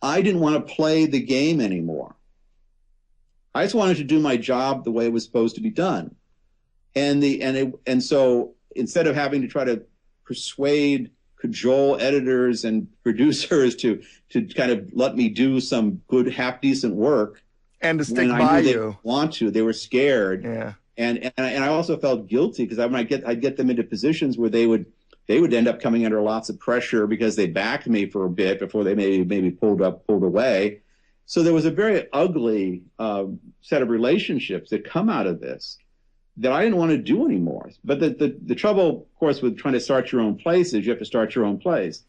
I didn't want to play the game anymore. I just wanted to do my job the way it was supposed to be done. And so instead of having to try to persuade, cajole editors and producers to kind of let me do some good, half decent work, And to stick when I by knew they you. didn't want to, they were scared, Yeah. and I also felt guilty because I'd get them into positions where they would end up coming under lots of pressure because they backed me for a bit before they maybe pulled away. So there was a very ugly set of relationships that come out of this that I didn't want to do anymore. But the trouble, of course, with trying to start your own place is you have to start your own place.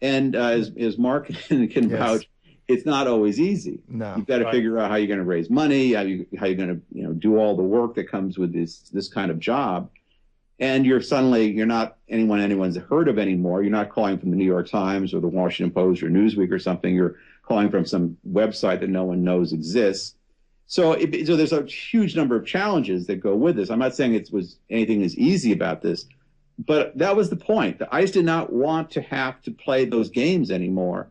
And as Mark can Yes. vouch, it's not always easy. No. You've got to figure out how you're going to raise money, how you're going to do all the work that comes with this kind of job. And you're not anyone's heard of anymore. You're not calling from the New York Times or the Washington Post or Newsweek or something. You're calling from some website that no one knows exists. So there's a huge number of challenges that go with this. I'm not saying it was anything is easy about this, but that was the point. I just did not want to have to play those games anymore.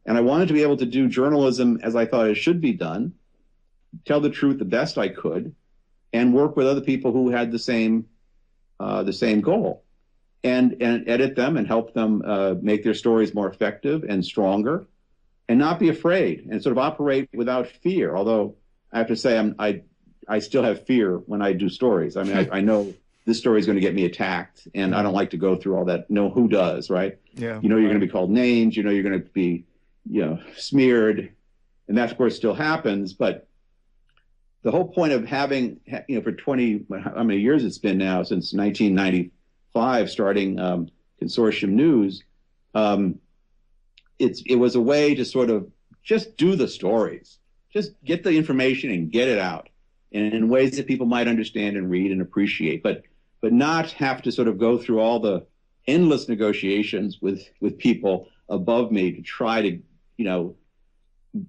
And I wanted to be able to do journalism as I thought it should be done, tell the truth the best I could, and work with other people who had the same goal, and edit them and help them make their stories more effective and stronger, and not be afraid and sort of operate without fear. Although I have to say I still have fear when I do stories. I mean, I know this story is going to get me attacked, and I don't like to go through all that. No, who does, right? Yeah. You're going to be called names. You're going to be smeared, and that of course still happens. But the whole point of having, for 20, how many years it's been now, since 1995, starting Consortium News, it was a way to sort of just do the stories, just get the information and get it out in ways that people might understand and read and appreciate, but not have to sort of go through all the endless negotiations with people above me to try to,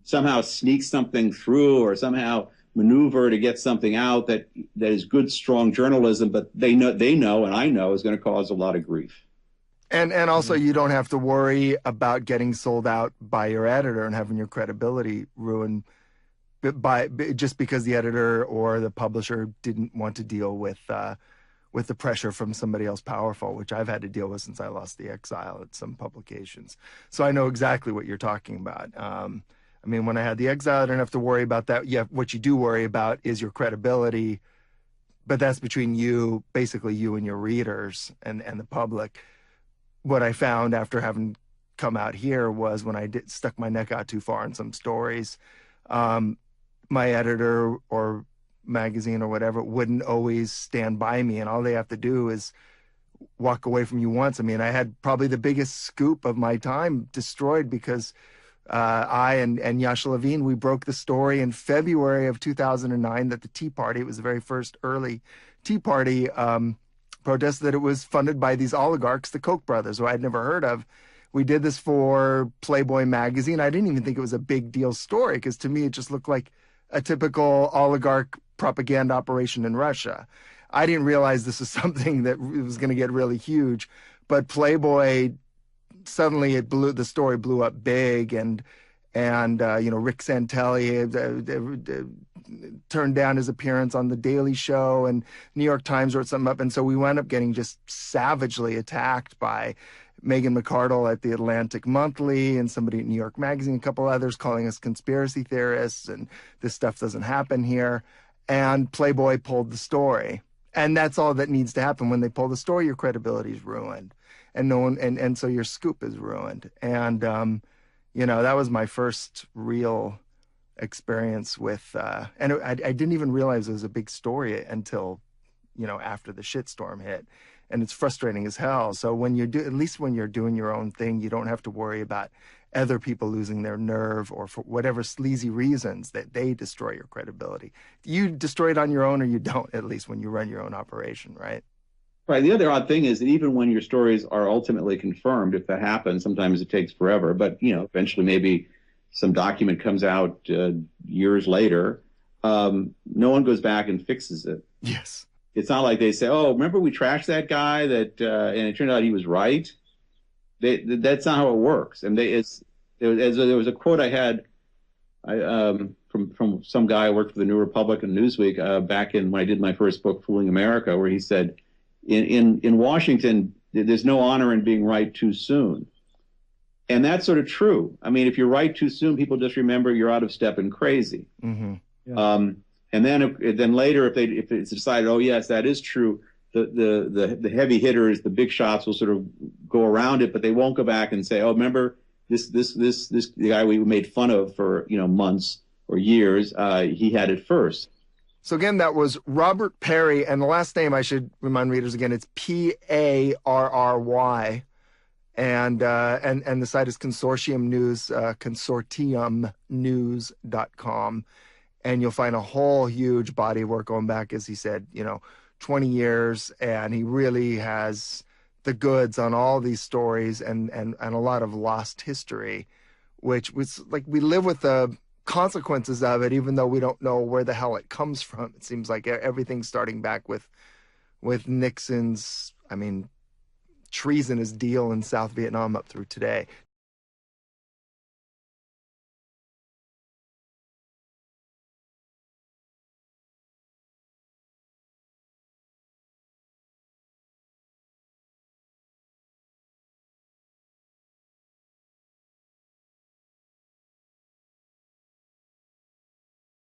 somehow sneak something through or somehow maneuver to get something out that is good, strong journalism, but they know, and I know is going to cause a lot of grief. And also you don't have to worry about getting sold out by your editor and having your credibility ruined just because the editor or the publisher didn't want to deal with the pressure from somebody else powerful, which I've had to deal with since I lost the Exile at some publications. So I know exactly what you're talking about. I mean, when I had the Exile, I didn't have to worry about that. Yeah, what you do worry about is your credibility, but that's between you, basically you and your readers and the public. What I found after having come out here was when I stuck my neck out too far in some stories, my editor or magazine or whatever wouldn't always stand by me, and all they have to do is walk away from you once. I mean, I had probably the biggest scoop of my time destroyed because I and Yasha Levine, we broke the story in February of 2009 that the Tea Party, it was the very first early Tea Party protest, that it was funded by these oligarchs, the Koch brothers, who I'd never heard of. We did this for Playboy magazine. I didn't even think it was a big deal story because to me it just looked like a typical oligarch propaganda operation in Russia. I didn't realize this was something that was going to get really huge, but Playboy, suddenly the story blew up big, and Rick Santelli turned down his appearance on the Daily Show, and New York Times wrote something up, and so we wound up getting just savagely attacked by Megan McArdle at the Atlantic Monthly and somebody at New York Magazine, a couple others calling us conspiracy theorists, and this stuff doesn't happen here. And Playboy pulled the story. And that's all that needs to happen. When they pull the story, your credibility is ruined. And and so your scoop is ruined. And, that was my first real experience with, and I didn't even realize it was a big story until, after the shitstorm hit. And it's frustrating as hell. So at least when you're doing your own thing, you don't have to worry about other people losing their nerve or for whatever sleazy reasons that they destroy your credibility. You destroy it on your own, or you don't, at least when you run your own operation, right? Right. The other odd thing is that even when your stories are ultimately confirmed, if that happens, sometimes it takes forever, but eventually maybe some document comes out years later, no one goes back and fixes it. Yes. It's not like they say, "Oh, remember we trashed that guy and it turned out he was right." That's not how it works. And There was a quote I had from some guy who worked for the New Republic and Newsweek back in when I did my first book, Fooling America, where he said, in Washington, there's no honor in being right too soon. And that's sort of true. I mean, if you're right too soon, people just remember you're out of step and crazy. Mm-hmm. Yeah. And then later, if it's decided, oh yes, that is true, the heavy hitters, the big shots will sort of go around it, but they won't go back and say, oh, remember this the guy we made fun of for months or years, he had it first. So again, that was Robert Parry, and the last name I should remind readers again, it's Parry. And the site is Consortium News, consortiumnews.com. And you'll find a whole huge body of work going back, as he said, 20 years. And he really has the goods on all these stories and a lot of lost history, which was like we live with the consequences of it, even though we don't know where the hell it comes from. It seems like everything's starting back with Nixon's, treasonous deal in South Vietnam up through today.